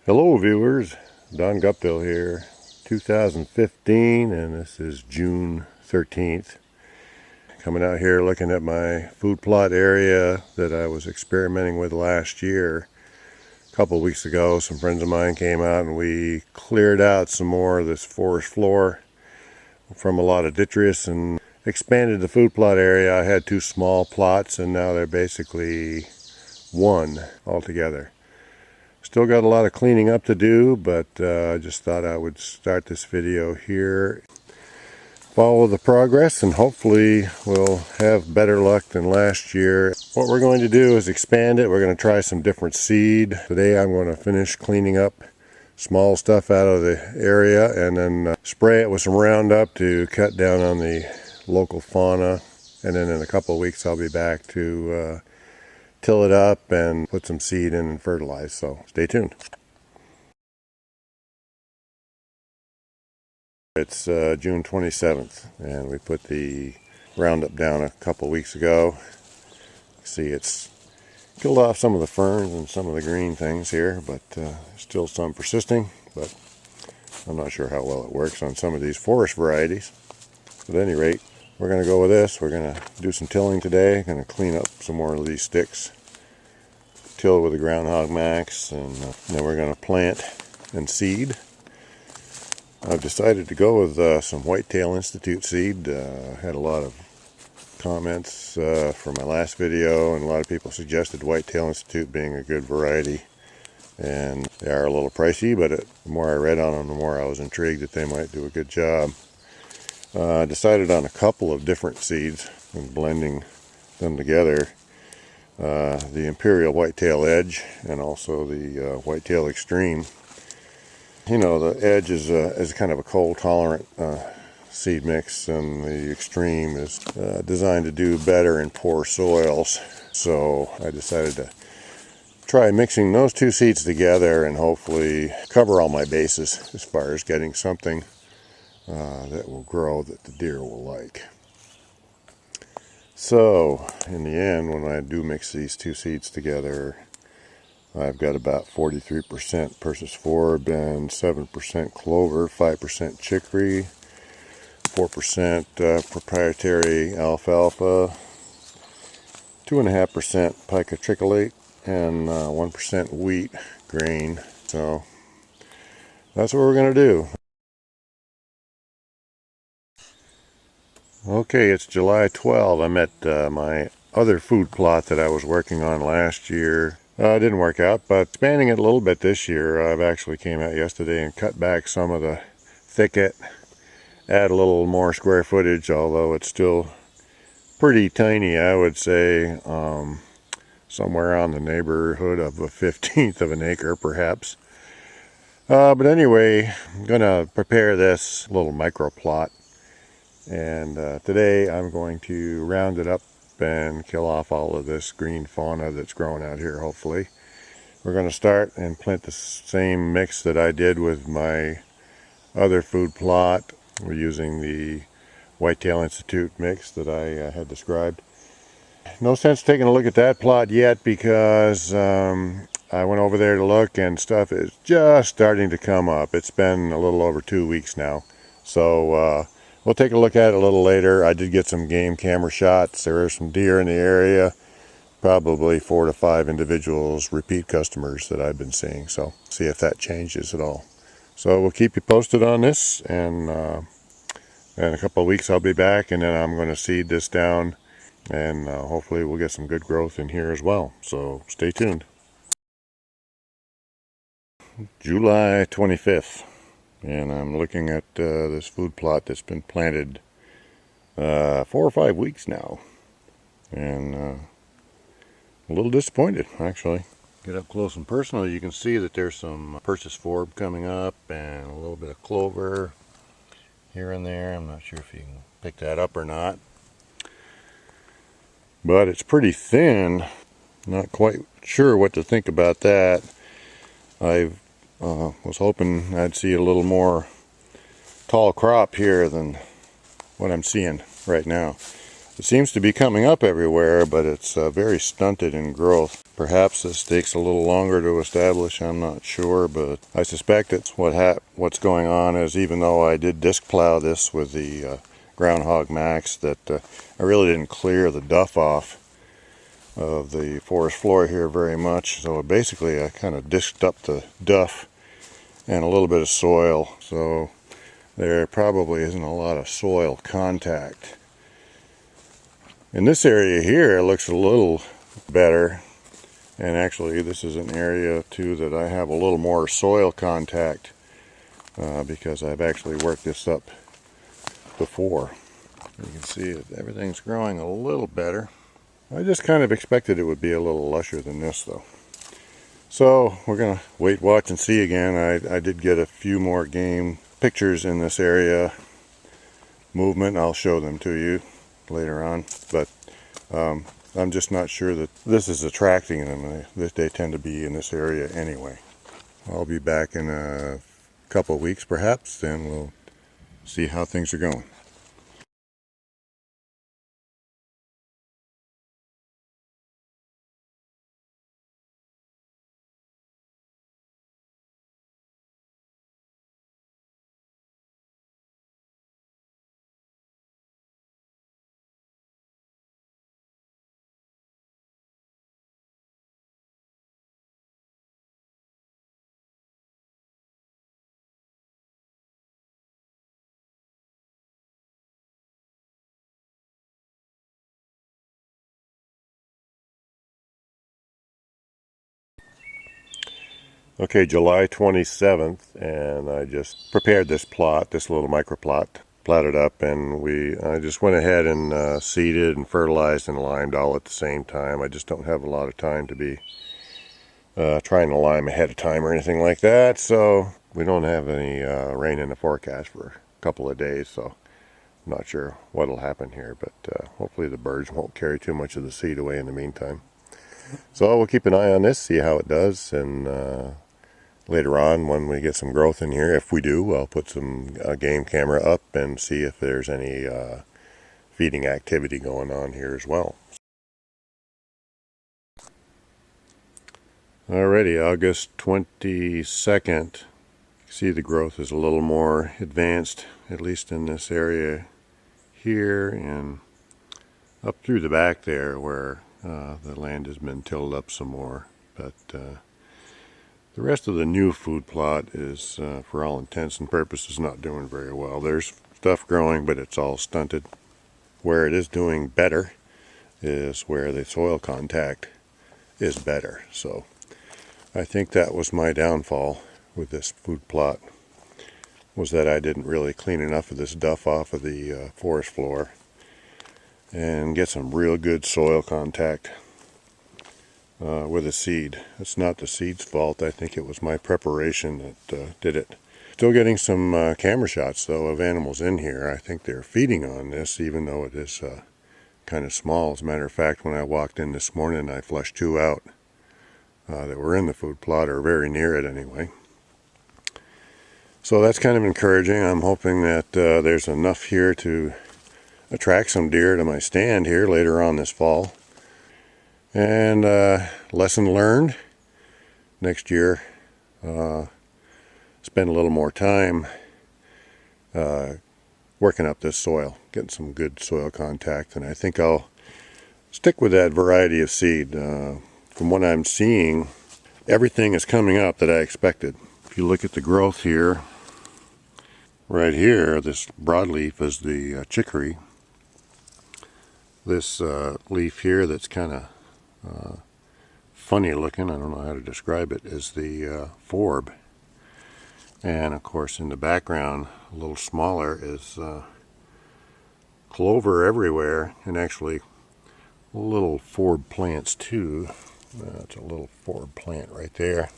Hello viewers, Don Guptill here, 2015, and this is June 13th. Coming out here looking at my food plot area that I was experimenting with last year. A couple of weeks ago, some friends of mine came out and we cleared out some more of this forest floor from a lot of detritus and expanded the food plot area. I had two small plots and now they're basically one altogether. Still got a lot of cleaning up to do, but I just thought I would start this video here, follow the progress, and hopefully we'll have better luck than last year. What we're going to do is expand it. We're going to try some different seed. Today I'm going to finish cleaning up small stuff out of the area and then spray it with some Roundup to cut down on the local fauna. And then in a couple of weeks I'll be back to till it up and put some seed in and fertilize, so stay tuned. It's June 27th and we put the Roundup down a couple weeks ago. See, it's killed off some of the ferns and some of the green things here, but still some persisting, but I'm not sure how well it works on some of these forest varieties. At any rate, we're going to go with this. We're going to do some tilling today. Going to clean up some more of these sticks. Till with the Groundhog Max, and then we're going to plant and seed. I've decided to go with some Whitetail Institute seed. Had a lot of comments for my last video, and a lot of people suggested Whitetail Institute being a good variety. And they are a little pricey, but the more I read on them, the more I was intrigued that they might do a good job. I decided on a couple of different seeds and blending them together. The Imperial Whitetail Edge and also the Whitetail Extreme. You know, the Edge is kind of a cold tolerant seed mix, and the Extreme is designed to do better in poor soils. So I decided to try mixing those two seeds together and hopefully cover all my bases as far as getting something that will grow that the deer will like. So, in the end, when I do mix these two seeds together, I've got about 43% Persis Forb and 7% clover, 5% chicory, 4% proprietary alfalfa, 2.5% pica tricolate, and 1% wheat grain. So, that's what we're going to do. Okay, it's July 12. I'm at my other food plot that I was working on last year. It didn't work out, but expanding it a little bit this year. I've actually came out yesterday and cut back some of the thicket, add a little more square footage, although it's still pretty tiny. I would say somewhere on the neighborhood of a 1/15 of an acre perhaps. But anyway, I'm going to prepare this little micro plot. And today I'm going to round it up and kill off all of this green fauna that's growing out here, hopefully. We're going to start and plant the same mix that I did with my other food plot. We're using the Whitetail Institute mix that I had described. No sense taking a look at that plot yet because I went over there to look and stuff is just starting to come up. It's been a little over 2 weeks now. So we'll take a look at it a little later. I did get some game camera shots. There are some deer in the area. Probably 4 to 5 individuals, repeat customers that I've been seeing. So see if that changes at all. So we'll keep you posted on this. And in a couple of weeks I'll be back. And then I'm going to seed this down. And hopefully we'll get some good growth in here as well. So stay tuned. July 25th. And I'm looking at this food plot that's been planted 4 or 5 weeks now. And a little disappointed, actually. Get up close and personal, you can see that there's some Persis Forb coming up and a little bit of clover here and there. I'm not sure if you can pick that up or not. But it's pretty thin. Not quite sure what to think about that. I was hoping I'd see a little more tall crop here than what I'm seeing right now. It seems to be coming up everywhere, but it's very stunted in growth. Perhaps this takes a little longer to establish, I'm not sure, but I suspect it's what's going on is, even though I did disc plow this with the Groundhog Max, that I really didn't clear the duff off of the forest floor here very much. So basically I kind of disked up the duff and a little bit of soil, so there probably isn't a lot of soil contact. In this area here it looks a little better, and actually this is an area too that I have a little more soil contact because I've actually worked this up before. You can see that everything's growing a little better. I just kind of expected it would be a little lusher than this though. So we're gonna wait, watch, and see again. I did get a few more game pictures in this area movement. I'll show them to you later on, but I'm just not sure that this is attracting them. They tend to be in this area anyway. I'll be back in a couple of weeks perhaps, and we'll see how things are going. Okay, July 27th, and I just prepared this plot, this little micro plot, platted up, and I just went ahead and seeded and fertilized and limed all at the same time. I just don't have a lot of time to be trying to lime ahead of time or anything like that, so we don't have any rain in the forecast for a couple of days, so I'm not sure what'll happen here, but hopefully the birds won't carry too much of the seed away in the meantime. So we'll keep an eye on this, see how it does, and later on when we get some growth in here, if we do, I'll put some game camera up and see if there's any feeding activity going on here as well. Alrighty, August 22nd. See, the growth is a little more advanced, at least in this area here and up through the back there where the land has been tilled up some more. But the rest of the new food plot is, for all intents and purposes, not doing very well. There's stuff growing, but it's all stunted. Where it is doing better is where the soil contact is better. So I think that was my downfall with this food plot, was that I didn't really clean enough of this duff off of the forest floor and get some real good soil contact with the seed. It's not the seed's fault. I think it was my preparation that did it. Still getting some camera shots though of animals in here. I think they're feeding on this, even though it is kind of small. As a matter of fact, when I walked in this morning, I flushed two out that were in the food plot, or very near it anyway. So that's kind of encouraging. I'm hoping that there's enough here to attract some deer to my stand here later on this fall. And lesson learned, next year spend a little more time working up this soil, getting some good soil contact, and I think I'll stick with that variety of seed. From what I'm seeing, everything is coming up that I expected. If you look at the growth here, right here, this broadleaf is the chicory. This leaf here that's kind of funny looking, I don't know how to describe it, is the forb. And of course in the background, a little smaller, is clover everywhere, and actually little forb plants too. That's a little forb plant right there,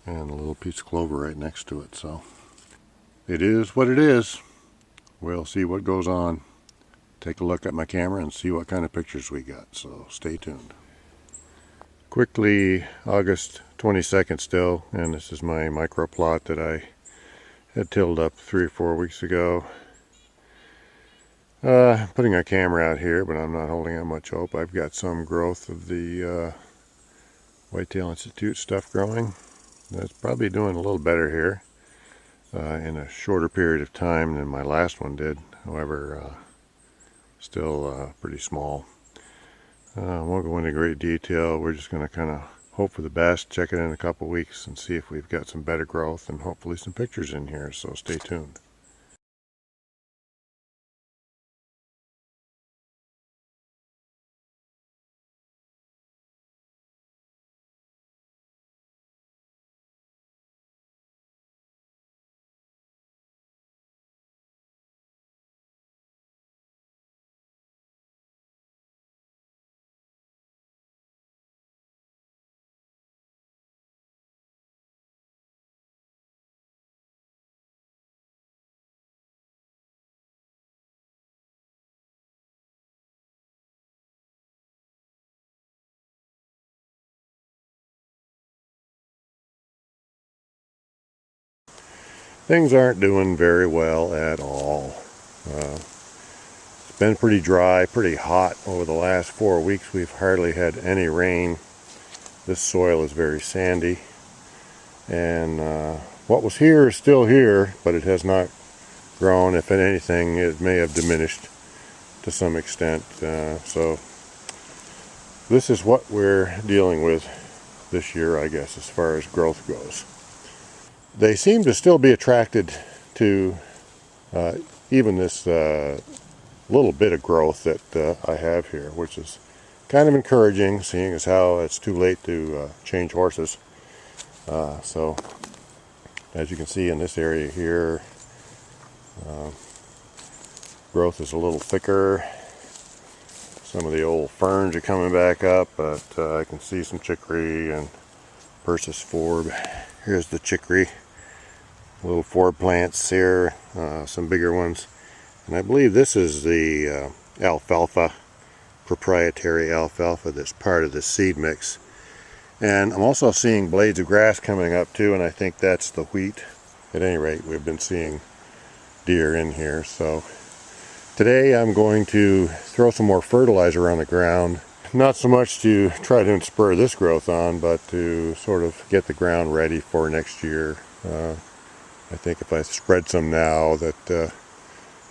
and a little piece of clover right next to it. So it is what it is. We'll see what goes on. Take a look at my camera and see what kind of pictures we got, so stay tuned. Quickly, August 22nd still, and this is my micro plot that I had tilled up 3 or 4 weeks ago. Putting a camera out here, but I'm not holding out much hope. I've got some growth of the Whitetail Institute stuff growing. That's probably doing a little better here in a shorter period of time than my last one did. However, still pretty small. Won't go into great detail. We're just going to kind of hope for the best, check it in a couple weeks and see if we've got some better growth and hopefully some pictures in here, so stay tuned. Things aren't doing very well at all. It's been pretty dry, pretty hot over the last 4 weeks. We've hardly had any rain. This soil is very sandy, and what was here is still here, but it has not grown. If anything, it may have diminished to some extent. So this is what we're dealing with this year, I guess, as far as growth goes. They seem to still be attracted to even this little bit of growth that I have here, which is kind of encouraging, seeing as how it's too late to change horses. So as you can see in this area here, growth is a little thicker. Some of the old ferns are coming back up, but I can see some chicory and Persis forb. Here's the chicory, little forb plants here, some bigger ones. And I believe this is the alfalfa, proprietary alfalfa that's part of the seed mix. And I'm also seeing blades of grass coming up too, and I think that's the wheat. At any rate, we've been seeing deer in here. So today I'm going to throw some more fertilizer on the ground. Not so much to try to spur this growth on, but to sort of get the ground ready for next year. I think if I spread some now, that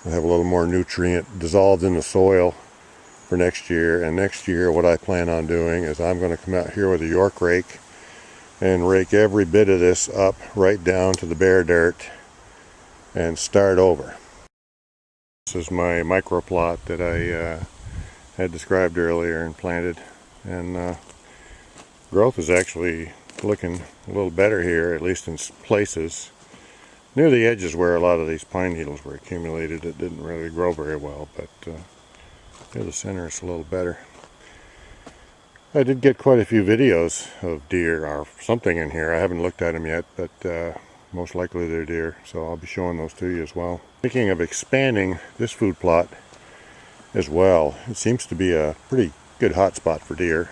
I'll have a little more nutrient dissolved in the soil for next year. And next year what I plan on doing is I'm going to come out here with a York rake and rake every bit of this up right down to the bare dirt and start over. This is my micro plot that I had described earlier and planted, and growth is actually looking a little better here, at least in places. Near the edges where a lot of these pine needles were accumulated, it didn't really grow very well, but near the center it's a little better. I did get quite a few videos of deer or something in here. I haven't looked at them yet, but most likely they're deer, so I'll be showing those to you as well. Thinking of expanding this food plot as well. It seems to be a pretty good hot spot for deer.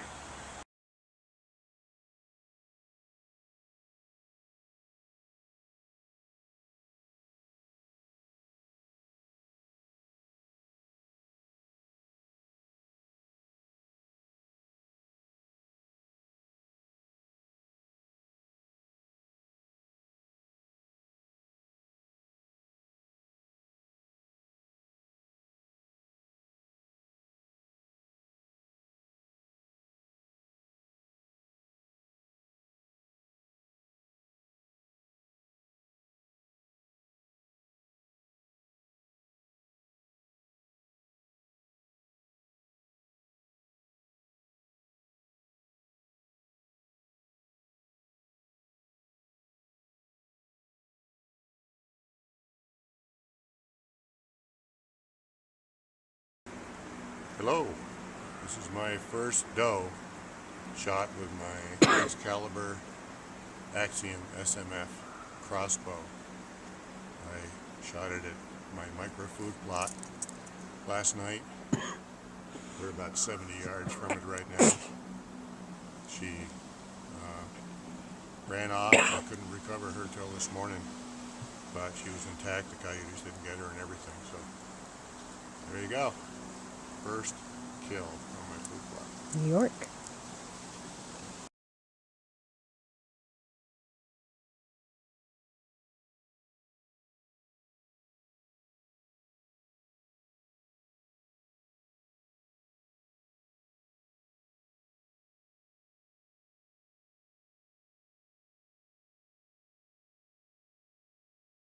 Hello, this is my first doe shot with my Excalibur Axiom SMF crossbow. I shot it at my micro food plot last night. We're about 70 yards from it right now. She ran off. I couldn't recover her till this morning, but she was intact. The coyotes didn't get her and everything, so There you go. First kill on my food plot. New York.